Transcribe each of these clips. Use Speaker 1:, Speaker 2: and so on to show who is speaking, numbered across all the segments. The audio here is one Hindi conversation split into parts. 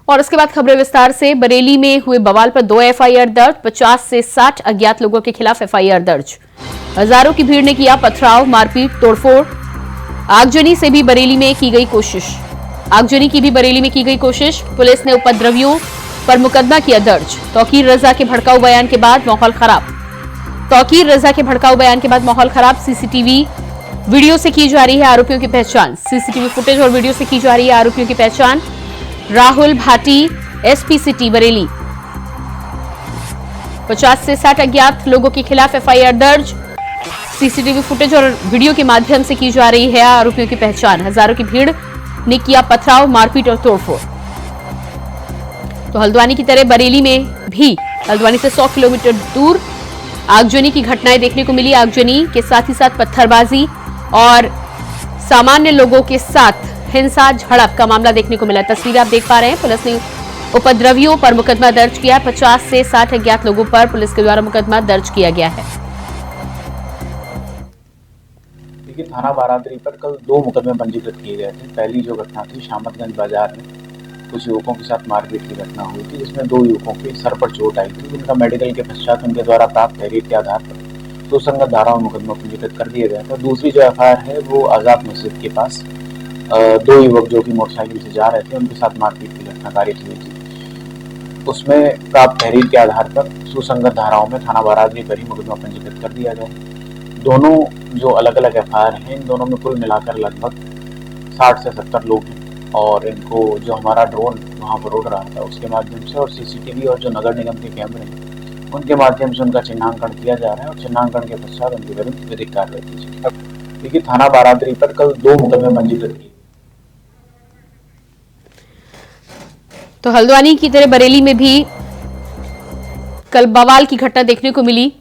Speaker 1: और उसके बाद खबरें विस्तार से। बरेली में हुए बवाल पर 2 एफआईआर दर्ज, 50 से 60 अज्ञात लोगों के खिलाफ एफआईआर दर्ज। हजारों की भीड़ ने किया पथराव, मारपीट, तोड़फोड़। आगजनी से भी बरेली में की गई कोशिश। आगजनी की भी बरेली में की गई कोशिश। पुलिस ने उपद्रवियों पर मुकदमा किया दर्ज। तौकीर रजा के भड़काऊ बयान के बाद माहौल खराब। तौकीर रजा के भड़काऊ बयान के बाद माहौल खराब। सीसीटीवी वीडियो से की जा रही है आरोपियों की पहचान। सीसीटीवी फुटेज और वीडियो से की जा रही है आरोपियों की पहचान। Rahul Bhati, SP city Bareilly. 50 से 60 अज्ञात लोगों के खिलाफ एफआईआर दर्ज। सीसीटीवी फुटेज और वीडियो के माध्यम से की जा रही है आरोपियों की पहचान। हजारों की भीड़ ने किया पथराव, मारपीट और तोड़फोड़। तो हल्द्वानी की तरह बरेली में भी हल्द्वानी से 100 किलोमीटर दूर आगजनी की घटनाएं देखने को मिली। आगजनी के साथ ही साथ पत्थरबाजी और सामान्य लोगों के साथ हिंसा झड़प का मामला देखने को मिला। तस्वीर आप देख पा रहे हैं। पुलिस ने उपद्रवियों पर मुकदमा दर्ज किया। 50 से 60 अज्ञात लोगों पर पुलिस के द्वारा मुकदमा दर्ज किया गया है।
Speaker 2: देखिए, थाना बारादरी पर कल 2 मुकदमे पंजीकृत किए गए थे। पहली जो घटना थी, शामतगंज बाजार में कुछ युवकों के साथ मारपीट की घटना हुई थी, जिसमें 2 युवकों के सर पर चोट आई थी, जिनका मेडिकल के पश्चात उनके द्वारा प्राप्त तहरीर के आधार पर सुसंगत धाराओं में मुकदमा पंजीकृत कर दिया गया था। दूसरी जो एफआईआर है वो आजाद मस्जिद के पास 2 युवक जो कि मोटरसाइकिल से जा रहे थे, उनके साथ मारपीट की घटना कारित हुई थी। उसमें प्राप्त तहरीर के आधार पर सुसंगत धाराओं में थाना बारादरी पर ही मुकदमा पंजीकृत कर दिया गया। दोनों जो अलग अलग एफआईआर हैं, इन दोनों में कुल मिलाकर लगभग 60 से 70 लोग हैं। और इनको जो हमारा ड्रोन वहाँ पर उड़ रहा था उसके माध्यम से और सीसीटीवी और जो नगर निगम के कैमरे हैं उनके माध्यम से उनका चिन्हांकन किया जा रहा है और चिन्हांकन के पश्चात उनके विरुद्ध विधिक कार्रवाई की जाएगी। देखिए, थाना बारादरी पर कल 2 मुकदमे पंजीकृत किए।
Speaker 1: तो हल्द्वानी की तरह बरेली में भी कल बवाल की घटना देखने को मिली।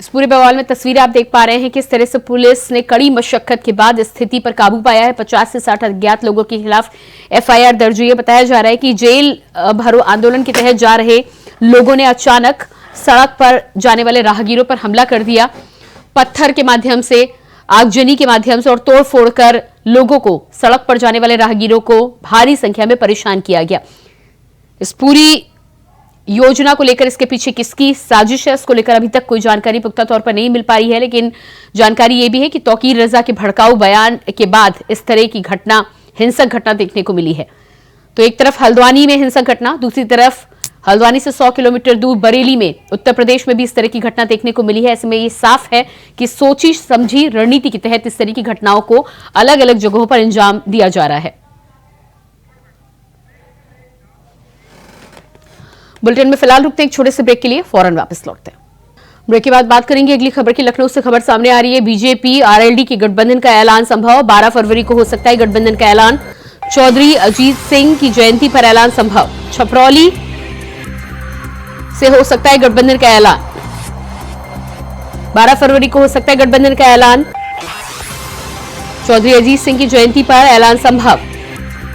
Speaker 1: इस पूरे बवाल में तस्वीरें आप देख पा रहे हैं किस तरह से पुलिस ने कड़ी मशक्कत के बाद स्थिति पर काबू पाया है। 50 से 60 अज्ञात लोगों के खिलाफ एफआईआर दर्ज हुई है। बताया जा रहा है कि जेल भरो आंदोलन के तहत जा रहे लोगों ने अचानक सड़क पर जाने वाले राहगीरों पर हमला कर दिया। पत्थर के माध्यम से, आगजनी के माध्यम से और तोड़फोड़ कर लोगों को, सड़क पर जाने वाले राहगीरों को भारी संख्या में परेशान किया गया। इस पूरी योजना को लेकर, इसके पीछे किसकी साजिश है, इसको लेकर अभी तक कोई जानकारी पुख्ता तौर पर नहीं मिल पा रही है। लेकिन जानकारी यह भी है कि तौकीर रजा के भड़काऊ बयान के बाद इस तरह की घटना, हिंसक घटना देखने को मिली है। तो एक तरफ हल्द्वानी में हिंसक घटना, दूसरी तरफ हल्द्वानी से 100 किलोमीटर दूर बरेली में, उत्तर प्रदेश में भी इस तरह की घटना देखने को मिली है। ऐसे में ये साफ है कि सोची समझी रणनीति के तहत इस तरह की घटनाओं को अलग अलग जगहों पर अंजाम दिया जा रहा है। बुलेटिन में फिलहाल रुकते हैं एक छोटे से ब्रेक के लिए, फौरन वापस लौटते हैं। ब्रेक के बाद बात करेंगे अगली खबर की। लखनऊ से खबर सामने आ रही है। बीजेपी आरएलडी के गठबंधन का ऐलान संभव, 12 फरवरी को हो सकता है गठबंधन का ऐलान। चौधरी अजीत सिंह की जयंती पर ऐलान संभव। छपरौली से हो सकता है गठबंधन का ऐलान। 12 फरवरी को हो सकता है गठबंधन का ऐलान। चौधरी अजीत सिंह की जयंती पर ऐलान संभव।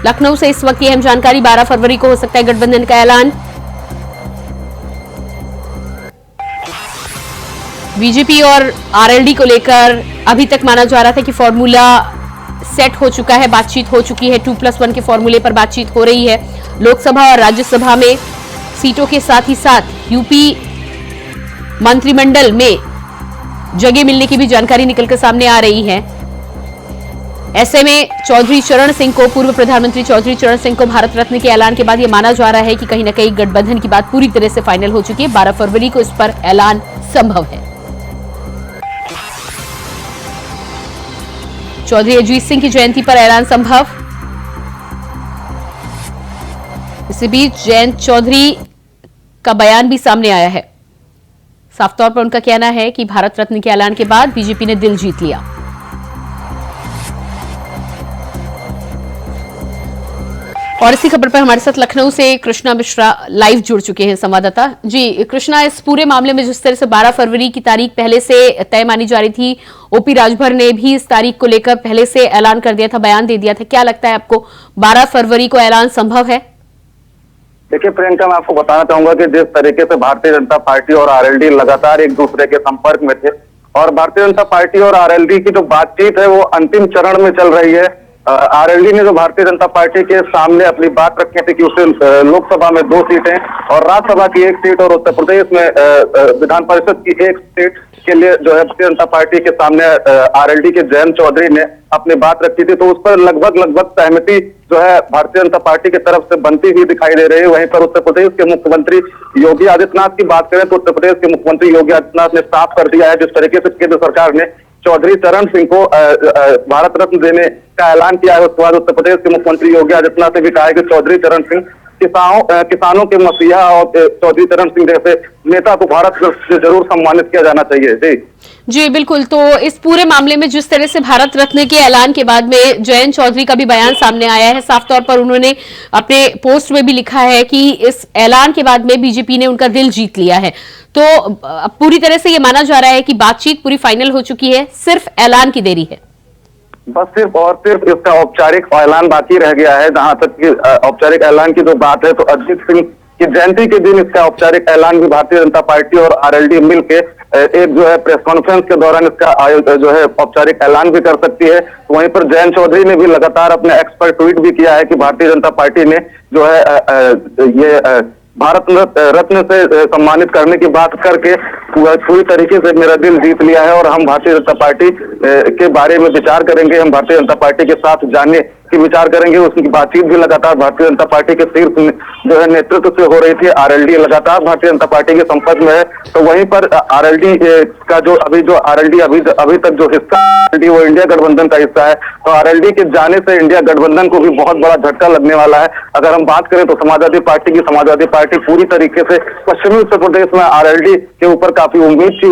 Speaker 1: लखनऊ से इस वक्त अहम जानकारी, 12 फरवरी को हो सकता है गठबंधन का ऐलान। बीजेपी और आरएलडी को लेकर अभी तक माना जा रहा था कि फॉर्मूला सेट हो चुका है, बातचीत हो चुकी है। 2+1 के फॉर्मूले पर बातचीत हो रही है। लोकसभा और राज्यसभा में सीटों के साथ ही साथ यूपी मंत्रिमंडल में जगह मिलने की भी जानकारी निकलकर सामने आ रही है। ऐसे में चौधरी चरण सिंह को, पूर्व प्रधानमंत्री चौधरी चरण सिंह को भारत रत्न के ऐलान के बाद यह माना जा रहा है कि कहीं ना कहीं गठबंधन की बात पूरी तरह से फाइनल हो चुकी है। 12 फरवरी को इस पर ऐलान संभव है। चौधरी अजीत सिंह की जयंती पर ऐलान संभव। इसी बीच जयंत चौधरी का बयान भी सामने आया है। साफ तौर पर उनका कहना है कि भारत रत्न के ऐलान के बाद बीजेपी ने दिल जीत लिया। और इसी खबर पर हमारे साथ लखनऊ से कृष्णा मिश्रा लाइव जुड़ चुके हैं, संवाददाता। जी कृष्णा, इस पूरे मामले में जिस तरह से 12 फरवरी की तारीख पहले से तय मानी जा रही थी, ओपी राजभर ने भी इस तारीख को लेकर पहले से ऐलान कर दिया था, बयान दे दिया था। क्या लगता है आपको, 12 फरवरी को ऐलान संभव है?
Speaker 3: देखिए प्रियंका, मैं आपको बताना चाहूंगा कि जिस तरीके से भारतीय जनता पार्टी और आरएलडी लगातार एक दूसरे के संपर्क में थे और भारतीय जनता पार्टी और आरएलडी की जो बातचीत है वो अंतिम चरण में चल रही है, आरएलडी ने जो भारतीय जनता पार्टी के सामने अपनी बात रखी थी कि उसे लोकसभा में 2 सीटें और राज्यसभा की 1 सीट और उत्तर प्रदेश में विधान परिषद की 1 सीट के लिए जो है भारतीय जनता पार्टी के सामने आरएलडी के जयंत चौधरी ने अपनी बात रखी थी, तो उस पर लगभग सहमति जो है भारतीय जनता पार्टी की तरफ से बनती हुई दिखाई दे रही है। वहीं पर उत्तर प्रदेश के मुख्यमंत्री योगी आदित्यनाथ की बात करें तो उत्तर प्रदेश के मुख्यमंत्री योगी आदित्यनाथ ने साफ कर दिया है जिस तरीके से केंद्र सरकार ने चौधरी चरण सिंह को भारत रत्न देने का ऐलान किया है। उसके बाद उत्तर प्रदेश के मुख्यमंत्री योगी आदित्यनाथ ने भी कहा है कि चौधरी चरण सिंह किसानों के मसीहा और चौधरी चरण सिंह जैसे नेता को भारत रत्न से जरूर सम्मानित किया जाना चाहिए।
Speaker 1: जी बिल्कुल। तो इस पूरे मामले में जिस तरह से भारत रत्न के ऐलान के बाद में जयंत चौधरी का भी बयान सामने आया है, साफ तौर पर उन्होंने अपने पोस्ट में भी लिखा है कि इस ऐलान के बाद में बीजेपी ने उनका दिल जीत लिया है। तो अब पूरी तरह से ये माना जा रहा है कि बातचीत पूरी फाइनल हो चुकी है, सिर्फ ऐलान की देरी है।
Speaker 3: बस सिर्फ और सिर्फ इसका औपचारिक ऐलान बाकी रह गया है। जहां तक कि औपचारिक ऐलान की जो बात है तो अजित सिंह की जयंती के दिन इसका औपचारिक ऐलान भी भारतीय जनता पार्टी और आरएलडी मिलके एक जो है प्रेस कॉन्फ्रेंस के दौरान इसका आयोजन जो है औपचारिक ऐलान भी कर सकती है। तो वहीं पर जयंत चौधरी ने भी लगातार अपने एक्स पर ट्वीट भी किया है कि भारतीय जनता पार्टी ने जो है ये भारत रत्न से सम्मानित करने की बात करके पूरी तरीके से मेरा दिल जीत लिया है और हम भारतीय जनता पार्टी के बारे में विचार करेंगे, हम भारतीय जनता पार्टी के साथ जाने की विचार करेंगे। उसकी बातचीत भी लगातार भारतीय जनता पार्टी के शीर्ष जो है नेतृत्व से हो रही थी। आरएलडी लगातार भारतीय जनता पार्टी के संपर्क में है। तो वहीं पर आरएलडी का जो आरएलडी अभी तक जो हिस्सा आरएलडी वो इंडिया गठबंधन का हिस्सा है। तो आरएलडी के जाने से इंडिया गठबंधन को भी बहुत बड़ा झटका लगने वाला है। अगर हम बात करें तो समाजवादी पार्टी पूरी तरीके से पश्चिमी उत्तर प्रदेश में आरएलडी के ऊपर काफी उम्मीद थी।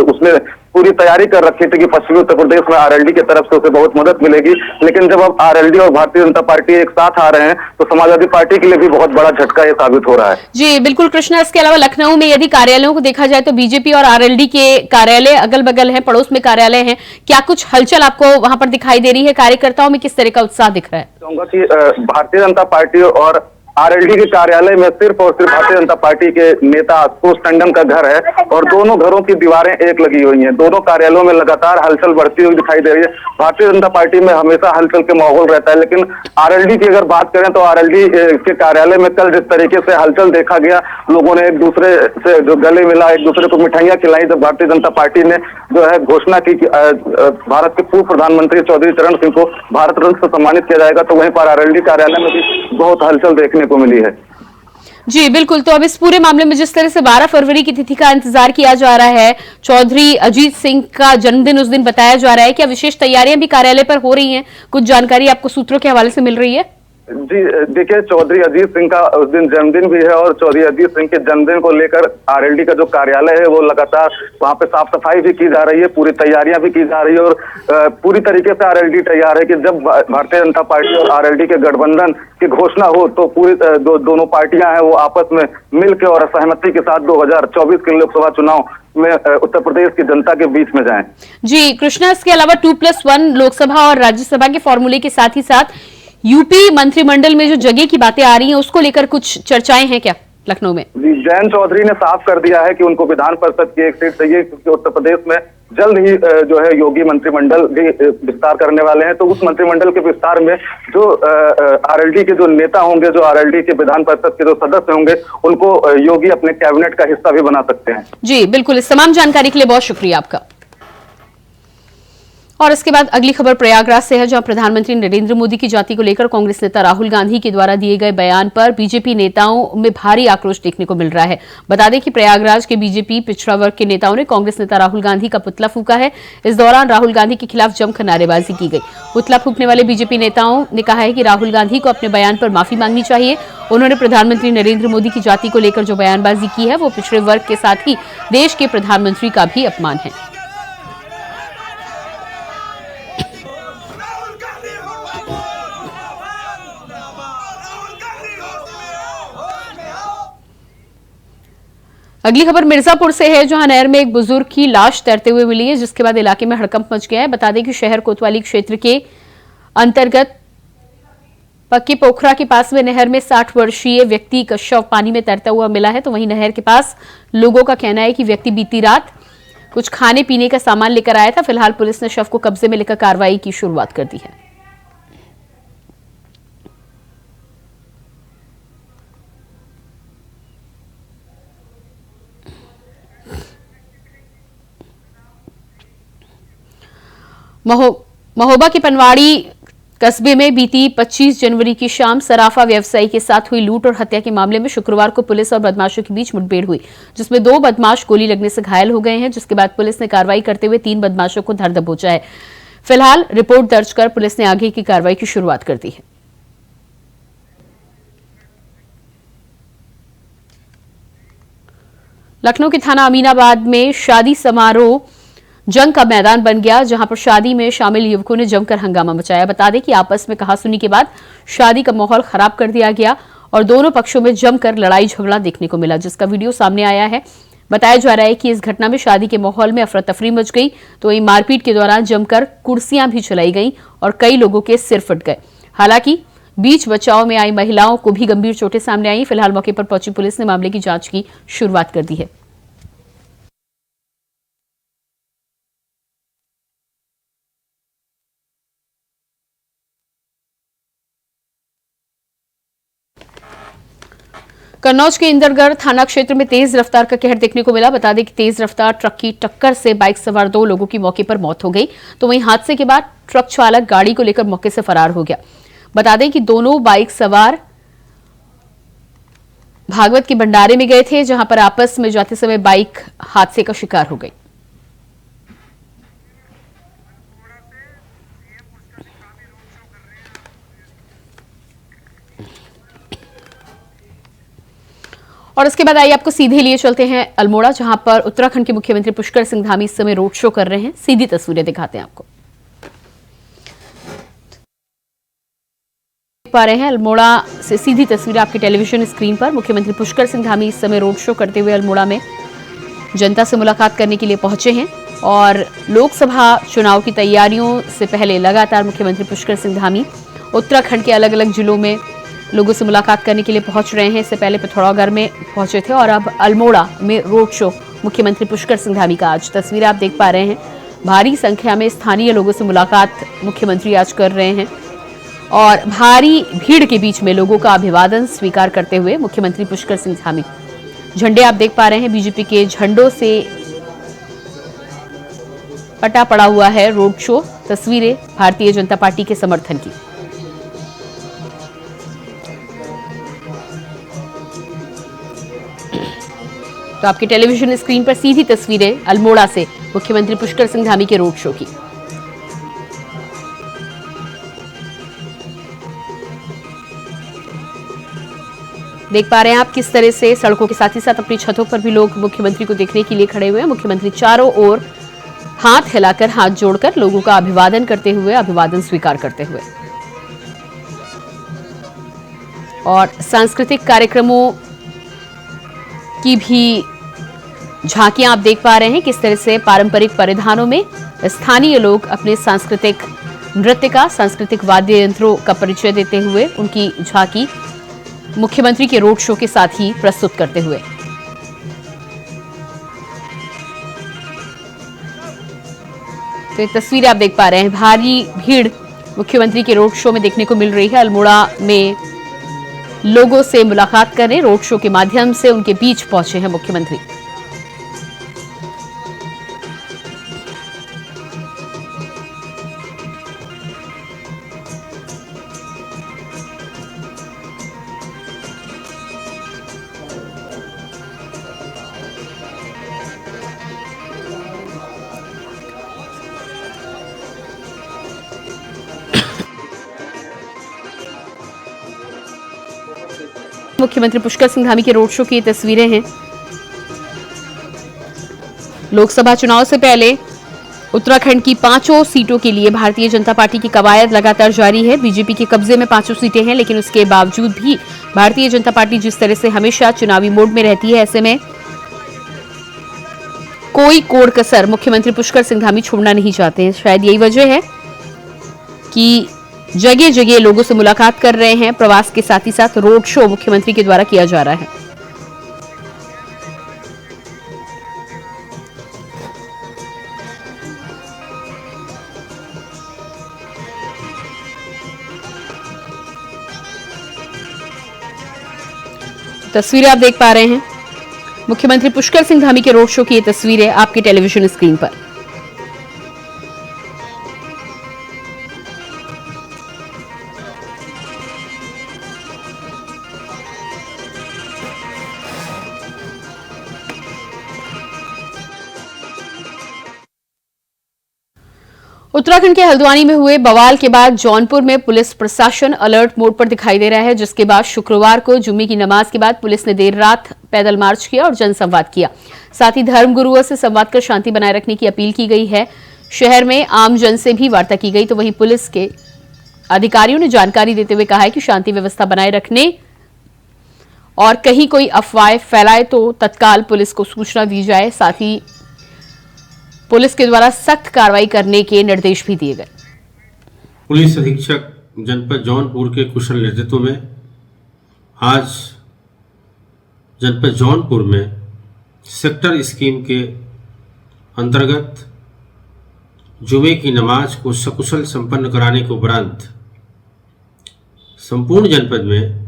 Speaker 3: उसने पूरी तैयारी कर रखी थी कि पश्चिमी उत्तर प्रदेश में आरएलडी की तरफ से उसे बहुत मदद मिलेगी। लेकिन जब अब आरएलडी और भारतीय जनता पार्टी एक साथ आ रहे हैं तो समाजवादी पार्टी के लिए भी बहुत बड़ा झटका ये साबित हो रहा है।
Speaker 1: जी बिल्कुल कृष्णा। इसके अलावा लखनऊ में यदि कार्यालयों को देखा जाए तो बीजेपी और आरएलडी के कार्यालय अगल बगल हैं, पड़ोस में कार्यालय हैं। क्या कुछ हलचल आपको वहां पर दिखाई दे रही है? कार्यकर्ताओं में किस तरह का उत्साह दिख रहा है?
Speaker 3: कहूंगा कि भारतीय जनता पार्टी और आरएलडी के कार्यालय में सिर्फ और सिर्फ भारतीय जनता पार्टी के नेता आशुतोष टंडन का घर है और दोनों घरों की दीवारें एक लगी हुई हैं। दोनों कार्यालयों में लगातार हलचल बढ़ती हुई दिखाई दे रही है। भारतीय जनता पार्टी में हमेशा हलचल के माहौल रहता है, लेकिन आरएलडी की अगर बात करें तो आरएलडी के कार्यालय में कल जिस तरीके से हलचल देखा गया, लोगों ने एक दूसरे से जो गले मिला, एक दूसरे को मिठाइयां खिलाई जब भारतीय जनता पार्टी ने जो है घोषणा की कि भारत के पूर्व प्रधानमंत्री चौधरी चरण सिंह को भारत रत्न से सम्मानित किया जाएगा, तो वहीं पर आरएलडी कार्यालय में भी बहुत हलचल देखने को मिली है।
Speaker 1: जी बिल्कुल। तो अब इस पूरे मामले में जिस तरह से 12 फरवरी की तिथि का इंतजार किया जा रहा है, चौधरी अजीत सिंह का जन्मदिन उस दिन बताया जा रहा है, क्या विशेष तैयारियां भी कार्यालय पर हो रही हैं? कुछ जानकारी आपको सूत्रों के हवाले से मिल रही है?
Speaker 3: जी देखिए, चौधरी अजीत सिंह का उस दिन जन्मदिन भी है और चौधरी अजीत सिंह के जन्मदिन को लेकर आरएलडी का जो कार्यालय है वो लगातार वहां पे साफ सफाई भी की जा रही है, पूरी तैयारियां भी की जा रही है और पूरी तरीके से आरएलडी तैयार है कि जब भारतीय जनता पार्टी और आरएलडी के गठबंधन की घोषणा हो तो पूरी दोनों पार्टियां हैं वो आपस में मिलकर और सहमति के साथ 2024 के लोकसभा चुनाव में उत्तर प्रदेश की जनता के बीच में जाएं।
Speaker 1: जी कृष्णा, इसके अलावा 2+1 लोकसभा और राज्यसभा के फॉर्मूले के साथ ही साथ यूपी मंत्रिमंडल में जो जगह की बातें आ रही हैं उसको लेकर कुछ चर्चाएं हैं क्या लखनऊ में?
Speaker 3: जी, जयंत चौधरी ने साफ कर दिया है कि उनको विधान परिषद की 1 सीट चाहिए क्योंकि उत्तर प्रदेश में जल्द ही जो है योगी मंत्रिमंडल भी विस्तार करने वाले हैं। तो उस मंत्रिमंडल के विस्तार में जो आरएलडी के जो नेता होंगे, जो आरएलडी के विधान परिषद के जो सदस्य होंगे, उनको योगी अपने कैबिनेट का हिस्सा भी बना सकते हैं।
Speaker 1: जी बिल्कुल। इस तमाम जानकारी के लिए बहुत शुक्रिया आपका। और इसके बाद अगली खबर प्रयागराज से है, जहां प्रधानमंत्री नरेंद्र मोदी की जाति को लेकर कांग्रेस नेता राहुल गांधी के द्वारा दिए गए बयान पर बीजेपी नेताओं में भारी आक्रोश देखने को मिल रहा है। बता दें कि प्रयागराज के बीजेपी पिछड़ा वर्ग के नेताओं ने कांग्रेस नेता राहुल गांधी का पुतला फूंका है। इस दौरान राहुल गांधी के खिलाफ जमकर नारेबाजी की गई। पुतला फूंकने वाले बीजेपी नेताओं ने कहा है कि राहुल गांधी को अपने बयान पर माफी मांगनी चाहिए। उन्होंने प्रधानमंत्री नरेंद्र मोदी की जाति को लेकर जो बयानबाजी की है वो पिछड़े वर्ग के साथ ही देश के प्रधानमंत्री का भी अपमान है। अगली खबर मिर्जापुर से है, जहां नहर में एक बुजुर्ग की लाश तैरते हुए मिली है, जिसके बाद इलाके में हड़कंप मच गया है। बता दें कि शहर कोतवाली क्षेत्र के अंतर्गत पक्की पोखरा के पास में नहर में 60 वर्षीय व्यक्ति का शव पानी में तैरता हुआ मिला है। तो वहीं नहर के पास लोगों का कहना है कि व्यक्ति बीती रात कुछ खाने पीने का सामान लेकर आया था। फिलहाल पुलिस ने शव को कब्जे में लेकर कार्रवाई की शुरुआत कर दी है। महोबा के पनवाड़ी कस्बे में बीती 25 जनवरी की शाम सराफा व्यवसायी के साथ हुई लूट और हत्या के मामले में शुक्रवार को पुलिस और बदमाशों के बीच मुठभेड़ हुई, जिसमें 2 बदमाश गोली लगने से घायल हो गए हैं, जिसके बाद पुलिस ने कार्रवाई करते हुए 3 बदमाशों को धर दबोचा है। फिलहाल रिपोर्ट दर्ज कर पुलिस ने आगे की कार्रवाई की शुरुआत कर दी है। लखनऊ के थाना अमीनाबाद में शादी समारोह जंग का मैदान बन गया, जहां पर शादी में शामिल युवकों ने जमकर हंगामा मचाया। बता दें कि आपस में कहासुनी के बाद शादी का माहौल खराब कर दिया गया और दोनों पक्षों में जमकर लड़ाई झगड़ा देखने को मिला, जिसका वीडियो सामने आया है। बताया जा रहा है कि इस घटना में शादी के माहौल में अफरा तफरी मच गई, तो वहीं मारपीट के दौरान जमकर कुर्सियां भी चलाई गईं और कई लोगों के सिर फट गए। हालांकि बीच बचाव में आई महिलाओं को भी गंभीर चोटें सामने आई। फिलहाल मौके पर पहुंची पुलिस ने मामले की जांच की शुरुआत कर दी है। कन्नौज के इंदरगढ़ थाना क्षेत्र में तेज रफ्तार का कहर देखने को मिला। बता दें कि तेज रफ्तार ट्रक की टक्कर से बाइक सवार 2 लोगों की मौके पर मौत हो गई, तो वहीं हादसे के बाद ट्रक चालक गाड़ी को लेकर मौके से फरार हो गया। बता दें कि दोनों बाइक सवार भागवत के भंडारे में गए थे, जहां पर आपस में जाते समय बाइक हादसे का शिकार हो गई। और इसके बाद आइए आपको सीधे लिए चलते हैं अल्मोड़ा, जहां पर उत्तराखंड के मुख्यमंत्री पुष्कर सिंह धामी इस समय रोड शो कर रहे हैं। सीधी तस्वीरें दिखाते हैं आपको। पा रहे हैं अल्मोड़ा से सीधी तस्वीरें आपकी टेलीविजन स्क्रीन पर। मुख्यमंत्री पुष्कर सिंह धामी इस समय रोड शो करते हुए अल्मोड़ा में जनता से मुलाकात करने के लिए पहुंचे हैं और लोकसभा चुनाव की तैयारियों से पहले लगातार मुख्यमंत्री पुष्कर सिंह धामी उत्तराखंड के अलग अलग जिलों में लोगों से मुलाकात करने के लिए पहुंच रहे हैं। इससे पहले पिथौरागढ़ में पहुंचे थे और अब अल्मोड़ा में रोड शो मुख्यमंत्री पुष्कर सिंह धामी का आज तस्वीरें आप देख पा रहे हैं। भारी संख्या में स्थानीय लोगों से मुलाकात मुख्यमंत्री आज कर रहे हैं और भारी भीड़ के बीच में लोगों का अभिवादन स्वीकार करते हुए मुख्यमंत्री पुष्कर सिंह धामी। झंडे आप देख पा रहे हैं, बीजेपी के झंडों से पटा पड़ा हुआ है रोड शो। तस्वीरें भारतीय जनता पार्टी के समर्थन की। तो आपकी टेलीविजन स्क्रीन पर सीधी तस्वीरें अल्मोड़ा से मुख्यमंत्री पुष्कर सिंह धामी के रोड शो की। देख पा रहे हैं आप किस तरह से सड़कों के साथ ही साथ अपनी छतों पर भी लोग मुख्यमंत्री को देखने के लिए खड़े हुए हैं। मुख्यमंत्री चारों ओर हाथ हिलाकर, हाथ जोड़कर लोगों का अभिवादन करते हुए, अभिवादन स्वीकार करते हुए। और सांस्कृतिक कार्यक्रमों की भी झांकियां आप देख पा रहे हैं, किस तरह से पारंपरिक परिधानों में स्थानीय लोग अपने सांस्कृतिक नृत्य का, सांस्कृतिक वाद्य यंत्रों का परिचय देते हुए उनकी झांकी मुख्यमंत्री के रोड शो के साथ ही प्रस्तुत करते हुए। तो ये तस्वीरें आप देख पा रहे हैं, भारी भीड़ मुख्यमंत्री के रोड शो में देखने को मिल रही है। अल्मोड़ा में लोगों से मुलाकात करने रोड शो के माध्यम से उनके बीच पहुंचे हैं मुख्यमंत्री। मुख्यमंत्री पुष्कर सिंह धामी के रोड शो की तस्वीरें हैं। लोकसभा चुनाव से पहले उत्तराखंड की 5 सीटों के लिए भारतीय जनता पार्टी की कवायद लगातार जारी है। बीजेपी के कब्जे में 5 सीटें हैं, लेकिन उसके बावजूद भी भारतीय जनता पार्टी जिस तरह से हमेशा चुनावी मोड में रहती है, ऐसे में कोई कोड़ कसर मुख्यमंत्री पुष्कर सिंह धामी छोड़ना नहीं चाहते हैं। शायद यही वजह है कि जगह जगह लोगों से मुलाकात कर रहे हैं। प्रवास के साथ ही साथ रोड शो मुख्यमंत्री के द्वारा किया जा रहा है। तस्वीरें आप देख पा रहे हैं, मुख्यमंत्री पुष्कर सिंह धामी के रोड शो की ये तस्वीरें आपकी टेलीविजन स्क्रीन पर। उत्तराखंड के हल्द्वानी में हुए बवाल के बाद जौनपुर में पुलिस प्रशासन अलर्ट मोड पर दिखाई दे रहा है, जिसके बाद शुक्रवार को जुम्मे की नमाज के बाद पुलिस ने देर रात पैदल मार्च किया और जनसंवाद किया। साथ ही धर्मगुरुओं से संवाद कर शांति बनाए रखने की अपील की गई है। शहर में आम जन से भी वार्ता की गई, तो वहीं पुलिस के अधिकारियों ने जानकारी देते हुए कहा है कि शांति व्यवस्था बनाए रखने और कहीं कोई अफवाह फैलाए तो तत्काल पुलिस को सूचना दी जाए। साथ ही पुलिस के द्वारा सख्त कार्रवाई करने के निर्देश भी दिए गए।
Speaker 4: पुलिस अधीक्षक जनपद जौनपुर के कुशल नेतृत्व में आज जनपद जौनपुर में सेक्टर स्कीम के अंतर्गत जुमे की नमाज को सकुशल संपन्न कराने के उपरांत संपूर्ण जनपद में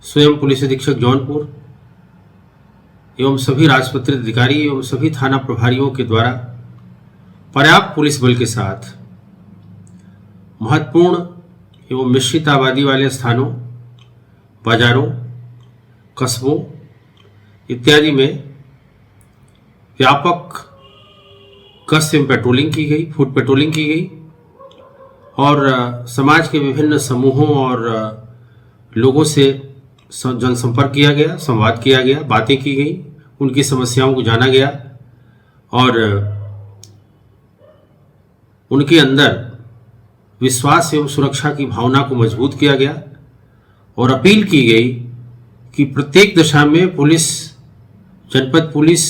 Speaker 4: स्वयं पुलिस अधीक्षक जौनपुर एवं सभी राजपत्रित अधिकारी एवं सभी थाना प्रभारियों के द्वारा पर्याप्त पुलिस बल के साथ महत्वपूर्ण एवं मिश्रित आबादी वाले स्थानों, बाजारों, कस्बों इत्यादि में व्यापक गश्त एवं पेट्रोलिंग की गई, फुट पेट्रोलिंग की गई और समाज के विभिन्न समूहों और लोगों से जनसंपर्क किया गया, संवाद किया गया, बातें की गई, उनकी समस्याओं को जाना गया और उनके अंदर विश्वास एवं सुरक्षा की भावना को मजबूत किया गया और अपील की गई कि प्रत्येक दशा में पुलिस, जनपद पुलिस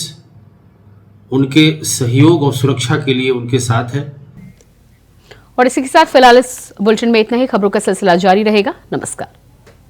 Speaker 4: उनके सहयोग और सुरक्षा के लिए उनके साथ है।
Speaker 1: और इसी के साथ फिलहाल इस बुलेटिन में इतना ही। खबरों का सिलसिला जारी रहेगा। नमस्कार।